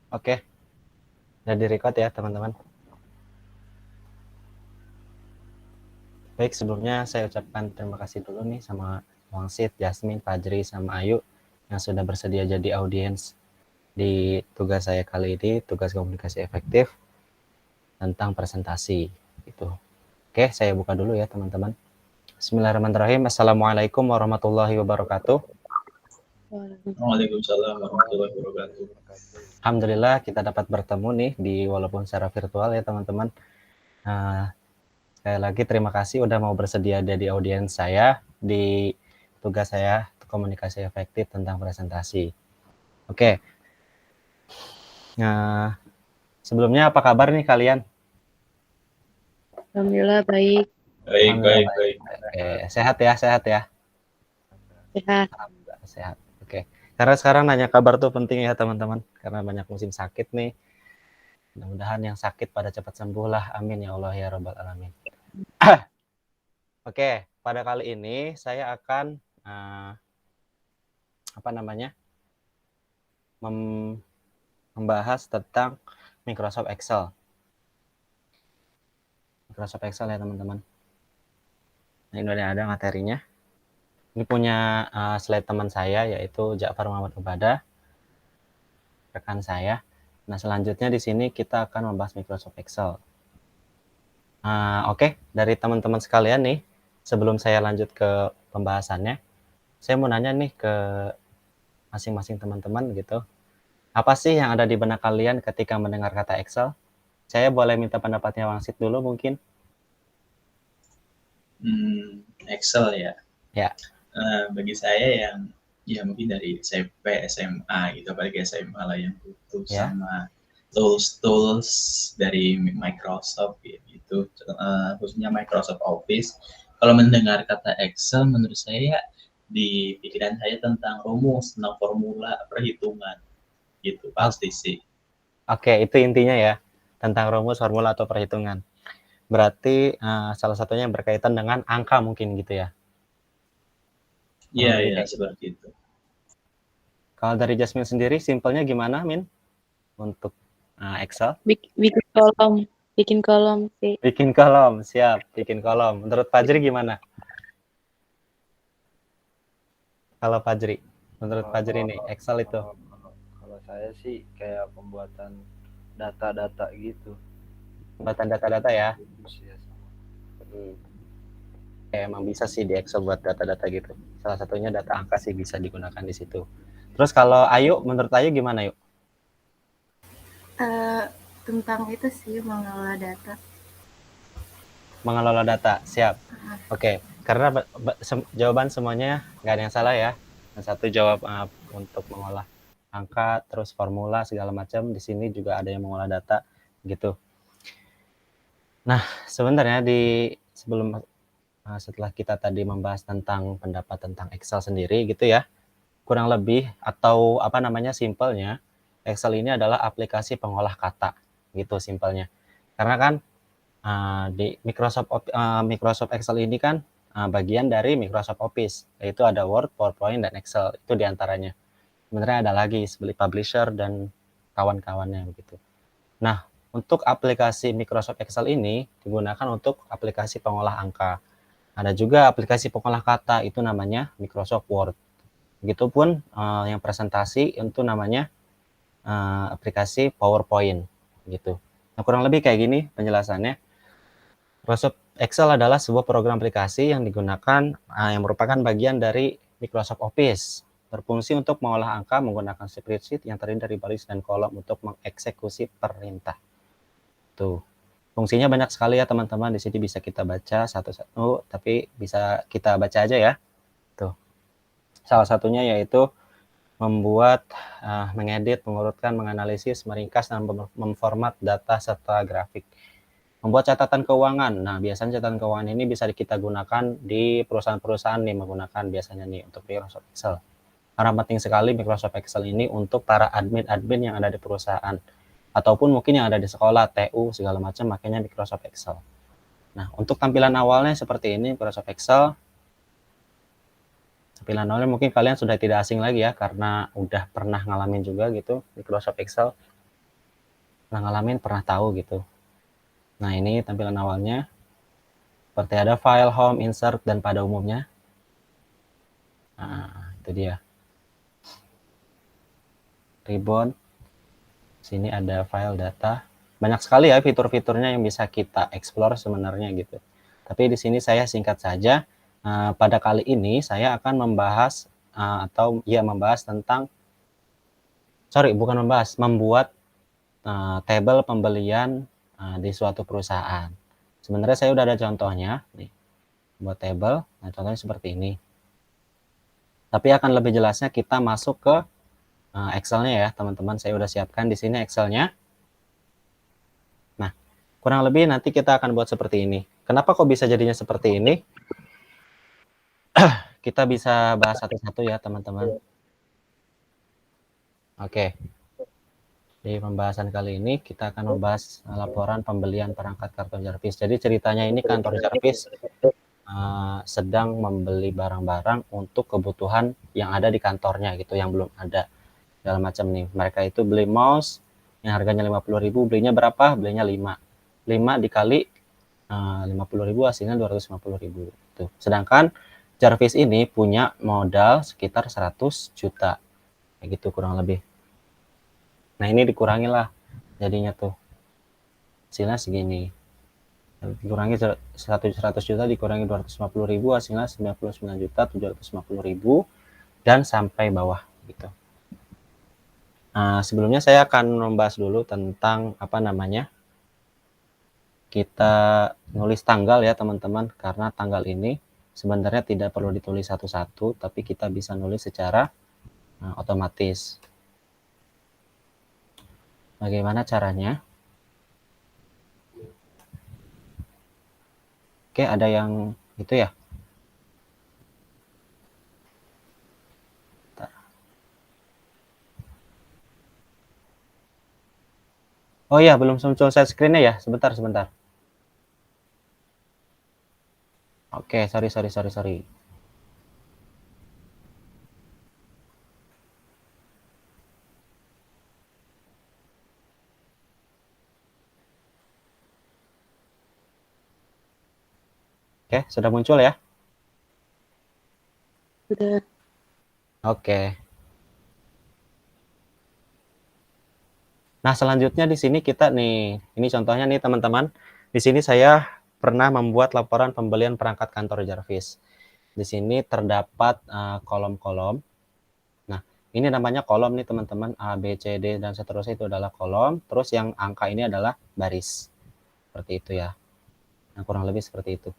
Oke, udah di-record ya teman-teman. Baik, sebelumnya saya ucapkan terima kasih dulu nih sama Wangsit, Jasmine, Fajri, sama Ayu yang sudah bersedia jadi audiens di tugas saya kali ini, tugas komunikasi efektif tentang presentasi. Gitu. Oke, saya buka dulu ya teman-teman. Bismillahirrahmanirrahim. Assalamualaikum warahmatullahi wabarakatuh. Waalaikumsalam warahmatullahi wabarakatuh. Alhamdulillah kita dapat bertemu nih walaupun secara virtual ya teman-teman. Sekali lagi terima kasih udah mau bersedia ada di audiens saya di tugas saya komunikasi efektif tentang presentasi. Oke. Nah, sebelumnya apa kabar nih kalian? Alhamdulillah baik. Alhamdulillah baik. Oke, sehat ya, sehat ya. Sehat. Alhamdulillah sehat. Oke. Karena sekarang nanya kabar tuh penting ya teman-teman, karena banyak musim sakit nih. Mudah-mudahan yang sakit pada cepat sembuh lah. Amin ya Allah ya Rabbal Alamin. Oke, pada kali ini saya akan membahas tentang Microsoft Excel. Microsoft Excel ya teman-teman. Nah, ini ada materinya. Ini punya slide teman saya yaitu Ja'far Muhammad Ubadah, rekan saya. Nah, selanjutnya di sini kita akan membahas Microsoft Excel. Oke, dari teman-teman sekalian nih, sebelum saya lanjut ke pembahasannya, saya mau nanya nih ke masing-masing teman-teman gitu. Apa sih yang ada di benak kalian ketika mendengar kata Excel? Saya boleh minta pendapatnya Wangsit dulu mungkin? Excel ya. Ya. Bagi saya yang ya mungkin dari SMP, SMA gitu, apalagi SMA lah yang butuh sama tools dari Microsoft gitu, khususnya Microsoft Office. Kalau mendengar kata Excel, menurut saya di pikiran saya tentang rumus, tentang formula, perhitungan gitu pasti sih. Oke, itu intinya ya, tentang rumus, formula atau perhitungan. Berarti salah satunya yang berkaitan dengan angka mungkin gitu ya? Iya, seperti itu. Kalau dari Jasmine sendiri, simpelnya gimana, Min? Untuk Excel? Bikin kolom sih. Bikin kolom, siap. Bikin kolom. Menurut Fajri gimana? Kalau Fajri, menurut Fajri nih, Excel itu? Kalau saya sih kayak pembuatan data-data gitu. Pembuatan data-data ya? Emang bisa sih di Excel buat data-data gitu. Salah satunya data angka sih bisa digunakan di situ. Terus kalau Ayu, menurut Ayu gimana Ayu? Tentang itu sih, mengelola data. Mengelola data, siap. Oke, karena jawaban semuanya nggak ada yang salah ya. Yang satu jawab untuk mengolah angka, terus formula segala macam. Di sini juga ada yang mengolah data gitu. Nah, sebenarnya setelah kita tadi membahas tentang pendapat tentang Excel sendiri gitu ya, kurang lebih atau simpelnya, Excel ini adalah aplikasi pengolah kata gitu simpelnya. Karena kan di Microsoft Excel ini kan bagian dari Microsoft Office, yaitu ada Word, PowerPoint, dan Excel, itu diantaranya. Sebenarnya ada lagi seperti Publisher dan kawan-kawannya begitu. Nah, untuk aplikasi Microsoft Excel ini digunakan untuk aplikasi pengolah angka. Ada juga aplikasi pengolah kata, itu namanya Microsoft Word. Begitupun yang presentasi itu namanya aplikasi PowerPoint gitu. Nah, kurang lebih kayak gini penjelasannya. Microsoft Excel adalah sebuah program aplikasi yang digunakan yang merupakan bagian dari Microsoft Office, berfungsi untuk mengolah angka menggunakan spreadsheet yang terdiri dari baris dan kolom untuk mengeksekusi perintah. Tuh, fungsinya banyak sekali ya teman-teman. Di sini bisa kita baca satu-satu, tapi bisa kita baca aja ya. Tuh, salah satunya yaitu membuat, mengedit, mengurutkan, menganalisis, meringkas, dan memformat data serta grafik. Membuat catatan keuangan. Nah, biasanya catatan keuangan ini bisa kita gunakan di perusahaan-perusahaan nih, menggunakan biasanya nih untuk Microsoft Excel. Karena penting sekali Microsoft Excel ini untuk para admin-admin yang ada di perusahaan. Ataupun mungkin yang ada di sekolah, TU, segala macam, makanya Microsoft Excel. Nah, untuk tampilan awalnya seperti ini, Microsoft Excel. Tampilan awalnya mungkin kalian sudah tidak asing lagi ya, karena udah pernah ngalamin juga gitu, Microsoft Excel. pernah ngalamin, pernah tahu gitu. Nah, ini tampilan awalnya. Seperti ada file, home, insert, dan pada umumnya. Nah, itu dia. Ribbon. Sini ada file data. Banyak sekali ya fitur-fiturnya yang bisa kita explore sebenarnya gitu. Tapi di sini saya singkat saja. Pada kali ini saya akan membahas membuat tabel pembelian di suatu perusahaan. Sebenarnya saya udah ada contohnya nih, buat tabel. Nah, contohnya seperti ini. Tapi akan lebih jelasnya kita masuk ke Excel-nya ya, teman-teman. Saya udah siapkan di sini Excel-nya. Nah, kurang lebih nanti kita akan buat seperti ini. Kenapa kok bisa jadinya seperti ini? Kita bisa bahas satu-satu ya, teman-teman. Oke. Di pembahasan kali ini kita akan membahas laporan pembelian perangkat kartu Jarvis. Jadi ceritanya ini kantor Jarvis sedang membeli barang-barang untuk kebutuhan yang ada di kantornya gitu, yang belum ada segala macam nih. Mereka itu beli mouse yang harganya 50.000, belinya berapa? Belinya 5 dikali 50.000 hasilnya 250.000 tuh. Sedangkan Jarvis ini punya modal sekitar 100 juta kayak gitu kurang lebih. Nah, ini dikurangi lah jadinya tuh hasilnya segini. Dikurangi 100 juta dikurangi 250.000 hasilnya 99.750.000 dan sampai bawah gitu. Sebelumnya saya akan membahas dulu tentang kita nulis tanggal ya teman-teman, karena tanggal ini sebenarnya tidak perlu ditulis satu-satu, tapi kita bisa nulis secara otomatis. Bagaimana caranya? Oke, ada yang itu ya. Oh iya, belum muncul share screen-nya ya. Sebentar. Oke, sorry. Oke, sudah muncul ya? Udah. Oke. Nah, selanjutnya di sini kita nih, ini contohnya nih teman-teman. Di sini saya pernah membuat laporan pembelian perangkat kantor Jarvis. Di sini terdapat kolom-kolom. Nah, ini namanya kolom nih teman-teman, A, B, C, D, dan seterusnya itu adalah kolom. Terus yang angka ini adalah baris. Seperti itu ya. Nah, kurang lebih seperti itu.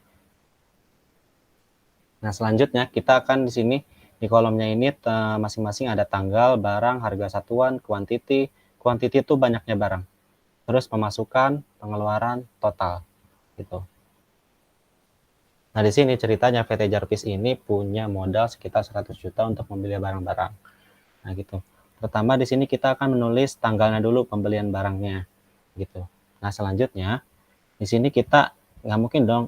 Nah, selanjutnya kita akan di sini di kolomnya ini masing-masing ada tanggal, barang, harga satuan, quantity. Quantity itu banyaknya barang. Terus pemasukan, pengeluaran, total gitu. Nah, di sini ceritanya PT Jarvis ini punya modal sekitar 100 juta untuk membeli barang-barang. Nah, gitu. Pertama di sini kita akan menulis tanggalnya dulu pembelian barangnya gitu. Nah, selanjutnya di sini kita nggak mungkin dong,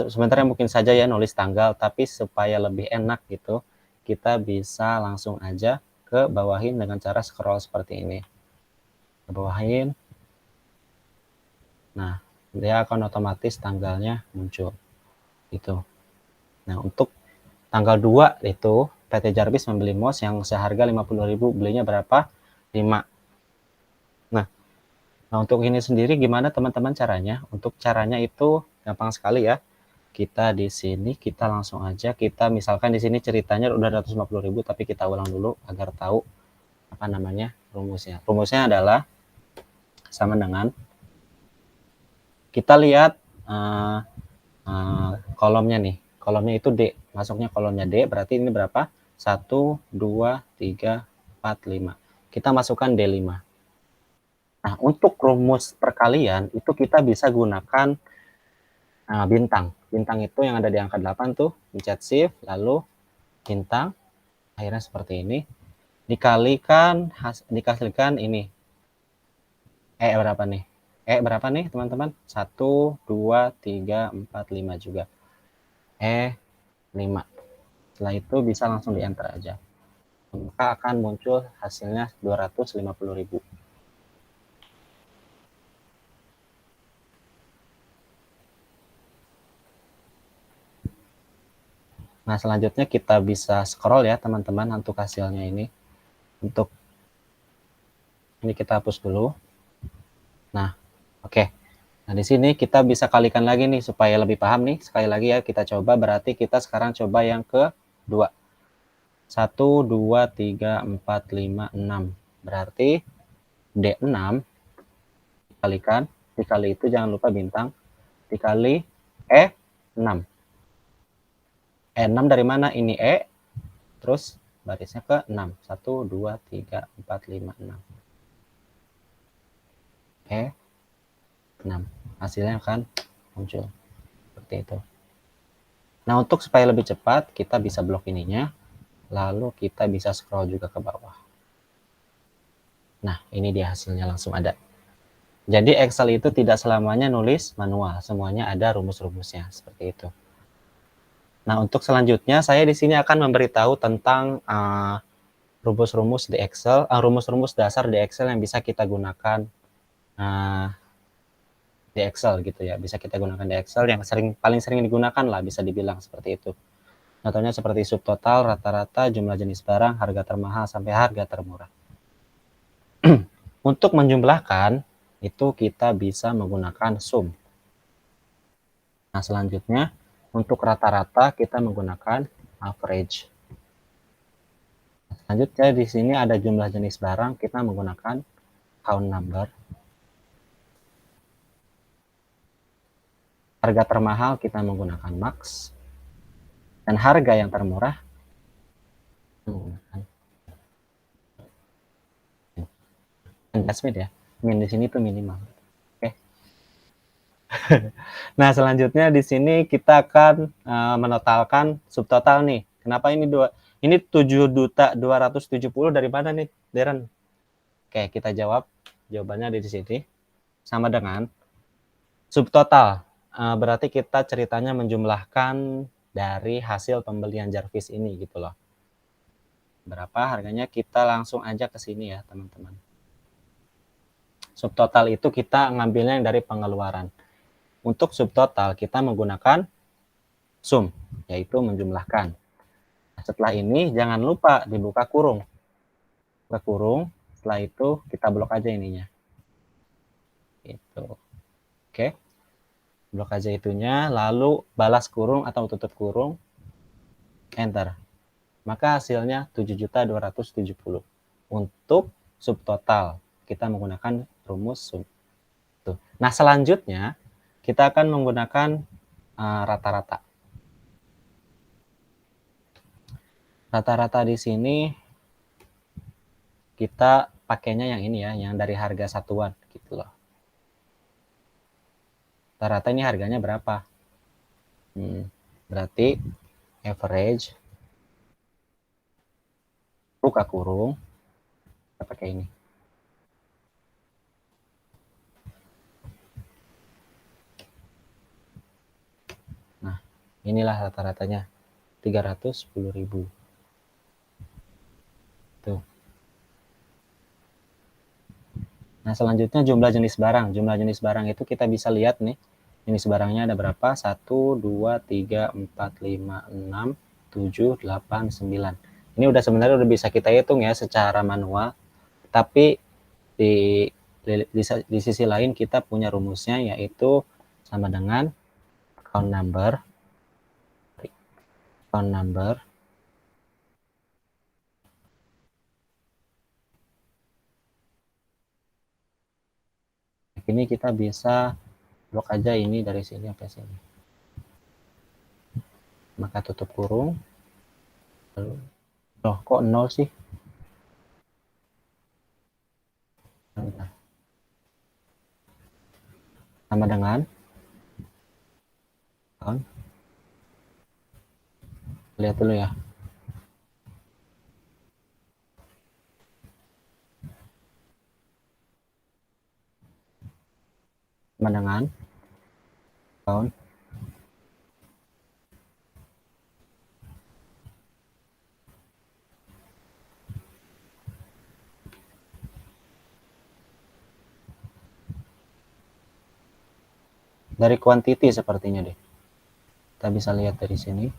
sebenarnya mungkin saja ya nulis tanggal, tapi supaya lebih enak gitu, kita bisa langsung aja ke bawahin dengan cara scroll seperti ini. Ke bawahin. Nah, dia akan otomatis tanggalnya muncul. Gitu. Nah, untuk tanggal 2 itu PT Jarvis membeli mouse yang seharga 50.000, belinya berapa? 5. Nah, untuk ini sendiri gimana teman-teman caranya? Untuk caranya itu gampang sekali ya. Kita di sini kita langsung aja kita misalkan di sini ceritanya udah 250.000, tapi kita ulang dulu agar tahu rumusnya. Rumusnya adalah sama dengan kita lihat kolomnya nih. Kolomnya itu D. Masuknya kolomnya D, berarti ini berapa? 1, 2, 3, 4, 5. Kita masukkan D5. Nah, untuk rumus perkalian itu kita bisa gunakan bintang. Bintang itu yang ada di angka 8 tuh, pencet shift, lalu bintang, akhirnya seperti ini. Dikalikan ini. Berapa nih? Berapa nih teman-teman? 1, 2, 3, 4, 5 juga. 5. Setelah itu bisa langsung di enter aja. Maka akan muncul hasilnya 250.000. Nah, selanjutnya kita bisa scroll ya teman-teman untuk hasilnya ini. Untuk ini kita hapus dulu. Nah, oke. Nah, di sini kita bisa kalikan lagi nih supaya lebih paham nih. Sekali lagi ya, kita coba, berarti kita sekarang coba yang kedua. 1, 2, 3, 4, 5, 6. Berarti D6 dikalikan, dikali itu jangan lupa bintang, dikali E6. E6 dari mana? Ini E, terus barisnya ke 6. 1, 2, 3, 4, 5, 6. E6. Hasilnya akan muncul. Seperti itu. Nah, untuk supaya lebih cepat, kita bisa blok ininya, lalu kita bisa scroll juga ke bawah. Nah, ini dia hasilnya langsung ada. Jadi Excel itu tidak selamanya nulis manual, semuanya ada rumus-rumusnya, seperti itu. Nah, untuk selanjutnya saya di sini akan memberitahu tentang rumus-rumus di Excel, rumus-rumus dasar di Excel yang bisa kita gunakan di Excel gitu ya. Bisa kita gunakan di Excel yang paling sering digunakan lah, bisa dibilang seperti itu. Contohnya seperti subtotal, rata-rata, jumlah jenis barang, harga termahal sampai harga termurah. Untuk menjumlahkan itu kita bisa menggunakan sum. Nah, selanjutnya untuk rata-rata kita menggunakan average. Selanjutnya di sini ada jumlah jenis barang, kita menggunakan count number. Harga termahal kita menggunakan max. Dan harga yang termurah menggunakan adjustment ya. Min di sini tuh minimal. Oke. Nah, selanjutnya di sini kita akan menotalkan subtotal nih. Kenapa ini ini 7.270 dari mana nih, Deren? Oke, kita jawab. Jawabannya ada di sini. Sama dengan subtotal. Berarti kita ceritanya menjumlahkan dari hasil pembelian Jarvis ini gitu loh. Berapa harganya, kita langsung aja ke sini ya, teman-teman. Subtotal itu kita ngambilnya dari pengeluaran. Untuk subtotal kita menggunakan sum, yaitu menjumlahkan. Setelah ini jangan lupa dibuka kurung. Buka kurung, setelah itu kita blok aja ininya. Gitu. Oke. Blok aja itunya, lalu balas kurung atau tutup kurung, enter. Maka hasilnya 7.270. Untuk subtotal kita menggunakan rumus sum. Tuh. Nah, selanjutnya kita akan menggunakan rata-rata. Rata-rata di sini kita pakainya yang ini ya, yang dari harga satuan gitu loh. Rata-rata ini harganya berapa? Berarti average buka kurung, kita pakai ini. Nah, inilah rata-ratanya 310.000. Tuh. Nah, selanjutnya jumlah jenis barang. Jumlah jenis barang itu kita bisa lihat nih. Jenis barangnya ada berapa? 1, 2, 3, 4, 5, 6, 7, 8, 9. Ini udah sebenarnya udah bisa kita hitung ya secara manual. Tapi di sisi lain kita punya rumusnya, yaitu sama dengan count number ini kita bisa blok aja ini dari sini sampai sini, maka tutup kurung. Loh, kok 0 sih? Sama dengan count. Lihat dulu ya. Sama dengan count. Dari quantity sepertinya deh. Kita bisa lihat dari sini.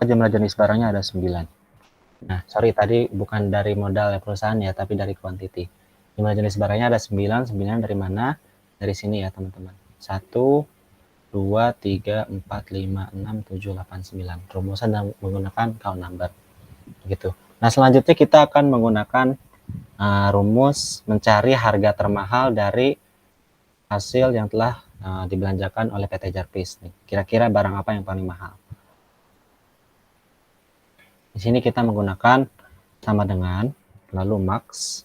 jumlah jenis barangnya ada 9. Nah, sorry tadi bukan dari modal perusahaan ya, tapi dari quantity. Jumlah jenis barangnya ada 9. 9 dari mana? Dari sini ya, teman-teman. 1, 2, 3, 4, 5, 6, 7, 8, 9. Rumusan dan menggunakan count number. Gitu. Nah, selanjutnya kita akan menggunakan rumus mencari harga termahal dari hasil yang telah dibelanjakan oleh PT Jarvis. Kira-kira barang apa yang paling mahal? Di sini kita menggunakan sama dengan, lalu max,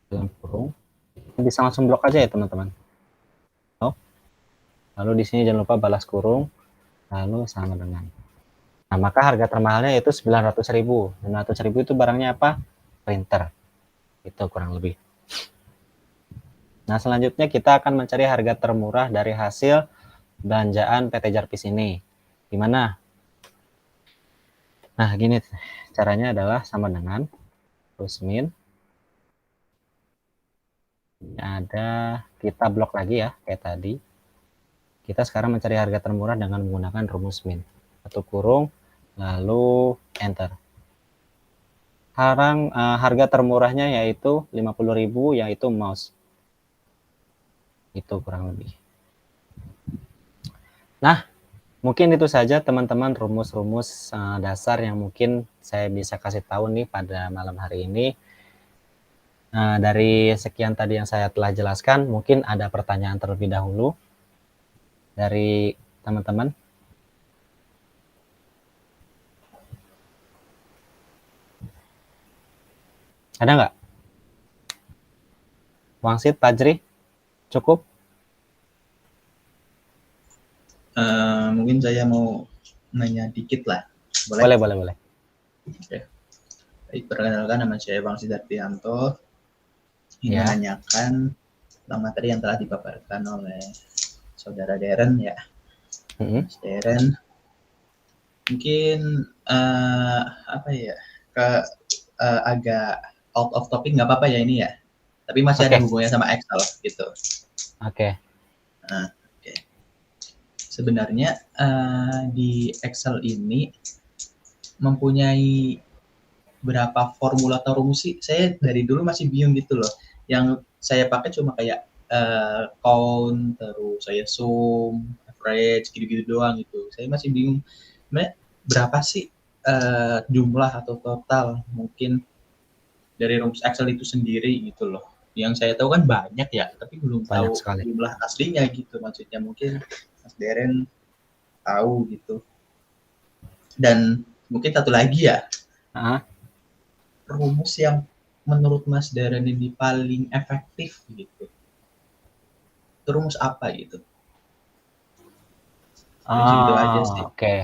dalam kurung. Bisa langsung blok aja ya teman-teman. Lalu di sini jangan lupa balas kurung, lalu sama dengan. Nah, maka harga termahalnya itu 900.000. 900.000 itu barangnya apa? Printer. Itu kurang lebih. Nah, selanjutnya kita akan mencari harga termurah dari hasil belanjaan PT Jarvis ini. Gimana? Nah, gini caranya adalah sama dengan plus min. Ini ada, kita blok lagi ya, kayak tadi. Kita sekarang mencari harga termurah dengan menggunakan rumus min. Satu kurung, lalu enter. Harga termurahnya yaitu 50.000, yaitu mouse. Itu kurang lebih. Nah, mungkin itu saja teman-teman rumus-rumus dasar yang mungkin saya bisa kasih tahu nih pada malam hari ini. Nah, dari sekian tadi yang saya telah jelaskan, mungkin ada pertanyaan terlebih dahulu dari teman-teman. Ada nggak? Wangsit, Pajri, cukup? Mungkin saya mau nanya dikit lah. Boleh? Boleh. Oke. Baik, perkenalkan nama saya Bang Sidartianto. Ingin Ya. menanyakan tentang materi yang telah dipaparkan oleh saudara Darren ya. Mas Darren. Mungkin apa ya? Agak out of topic, nggak apa-apa ya ini ya. Tapi masih ada hubungannya sama Excel gitu. Oke. Nah, oke. Sebenarnya di Excel ini mempunyai berapa formula atau rumus sih? Saya dari dulu masih bingung gitu loh. Yang saya pakai cuma kayak count, terus saya sum, average, gitu-gitu doang gitu. Saya masih bingung. Sebenarnya berapa sih jumlah atau total mungkin dari rumus Excel itu sendiri gitu loh. Yang saya tahu kan banyak ya, tapi belum tahu jumlah aslinya gitu. Maksudnya mungkin Mas Darren tahu gitu. Dan mungkin satu lagi ya, rumus yang menurut Mas Darren ini paling efektif gitu. Itu rumus apa gitu? Gitu aja sih. Oke.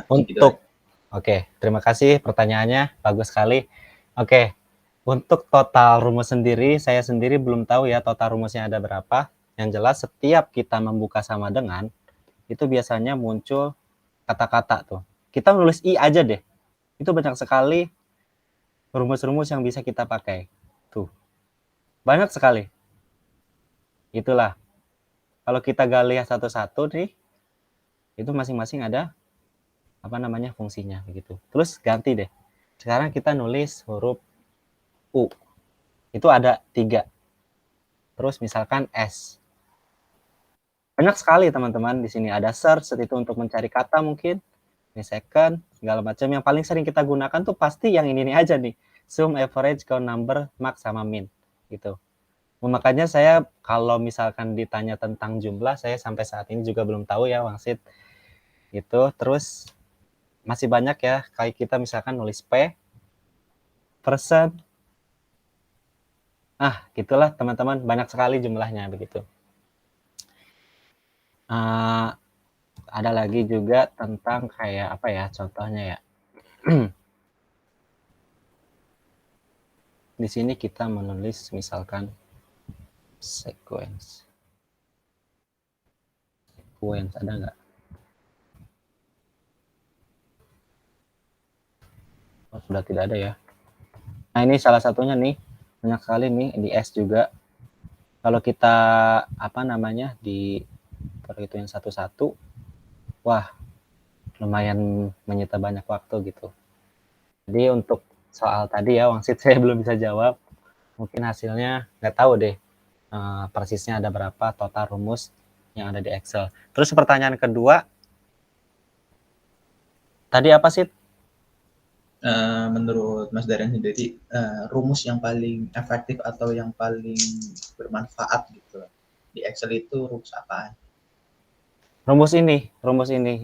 Untuk Oke, terima kasih pertanyaannya, bagus sekali. Oke, untuk total rumus sendiri, saya sendiri belum tahu ya total rumusnya ada berapa. Yang jelas setiap kita membuka sama dengan, itu biasanya muncul kata-kata tuh. Kita nulis I aja deh. Itu banyak sekali rumus-rumus yang bisa kita pakai. Tuh, banyak sekali. Itulah. Kalau kita gali satu-satu nih, itu masing-masing ada apa namanya fungsinya begitu. Terus ganti deh. Sekarang kita nulis huruf U. Itu ada 3. Terus misalkan S. Banyak sekali teman-teman di sini ada search itu untuk mencari kata mungkin. Ini second, segala macam. Yang paling sering kita gunakan tuh pasti yang ini aja nih. Sum, average, count number, max sama min gitu. Makanya saya kalau misalkan ditanya tentang jumlah, saya sampai saat ini juga belum tahu ya Wangsit. Gitu. Terus masih banyak ya, kayak kita misalkan nulis P, persen. Gitulah teman-teman, banyak sekali jumlahnya begitu. Ada lagi juga tentang kayak apa ya, contohnya ya. Di sini kita menulis misalkan sequence. Ada nggak? Sudah tidak ada ya. Nah, ini salah satunya nih, banyak sekali nih di S juga. Kalau kita apa namanya di perhitungan satu-satu, wah lumayan menyita banyak waktu gitu. Jadi untuk soal tadi ya Wangsit saya belum bisa jawab. Mungkin hasilnya nggak tahu deh persisnya ada berapa total rumus yang ada di Excel. Terus pertanyaan kedua, tadi apa sih? Menurut Mas Darren sendiri, rumus yang paling efektif atau yang paling bermanfaat gitu di Excel itu rumus apa? Rumus ini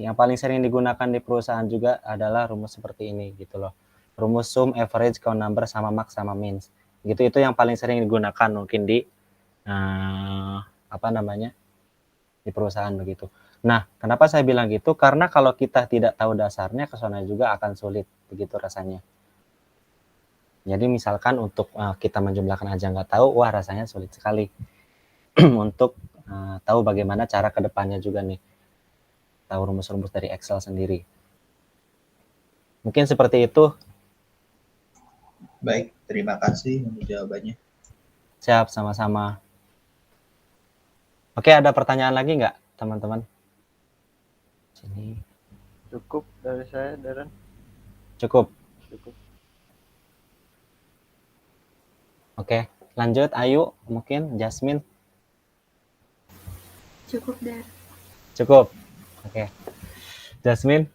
yang paling sering digunakan di perusahaan juga adalah rumus seperti ini gitu loh. Rumus sum, average, count number sama max sama min. Gitu, itu yang paling sering digunakan mungkin di di perusahaan begitu. Nah, kenapa saya bilang gitu? Karena kalau kita tidak tahu dasarnya, ke sana juga akan sulit begitu rasanya. Jadi misalkan untuk kita menjumlahkan aja nggak tahu, wah rasanya sulit sekali untuk tahu bagaimana cara kedepannya juga nih, tahu rumus-rumus dari Excel sendiri. Mungkin seperti itu. Baik, terima kasih untuk jawabannya. Siap, sama-sama. Oke, ada pertanyaan lagi nggak, teman-teman? Sini. Cukup dari saya, Darren. Cukup. Cukup. Oke, lanjut. Ayu, mungkin Jasmine. Cukup Dar. Cukup. Oke. Jasmine.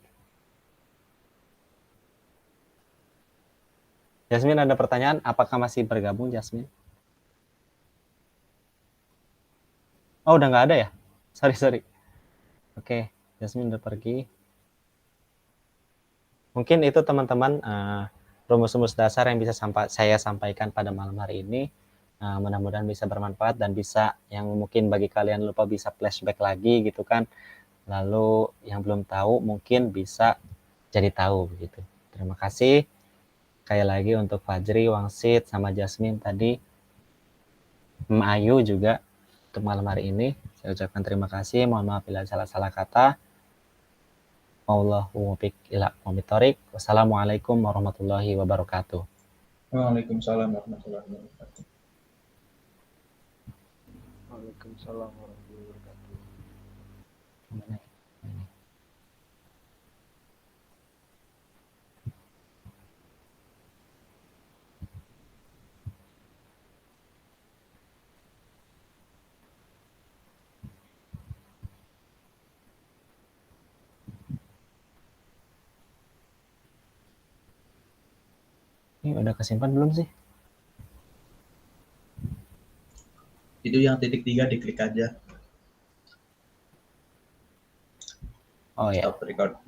Jasmine ada pertanyaan, apakah masih bergabung Jasmine? Oh, udah nggak ada ya? Sorry. Oke, Jasmine udah pergi. Mungkin itu teman-teman rumus-rumus dasar yang bisa saya sampaikan pada malam hari ini. Mudah-mudahan bisa bermanfaat dan bisa yang mungkin bagi kalian lupa bisa flashback lagi gitu kan. Lalu yang belum tahu mungkin bisa jadi tahu begitu. Terima kasih. Sekali lagi untuk Fajri, Wangsit, sama Jasmine tadi. Ayu juga untuk malam hari ini. Saya ucapkan terima kasih. Mohon maaf bila salah-salah kata. Wallahu muwaffiq ila aqwamit thoriq. Wassalamualaikum warahmatullahi wabarakatuh. Waalaikumsalam warahmatullahi wabarakatuh. Waalaikumsalam warahmatullahi wabarakatuh. Ini udah kesimpan belum sih? Itu yang titik 3 diklik aja. Oh ya. Stop record.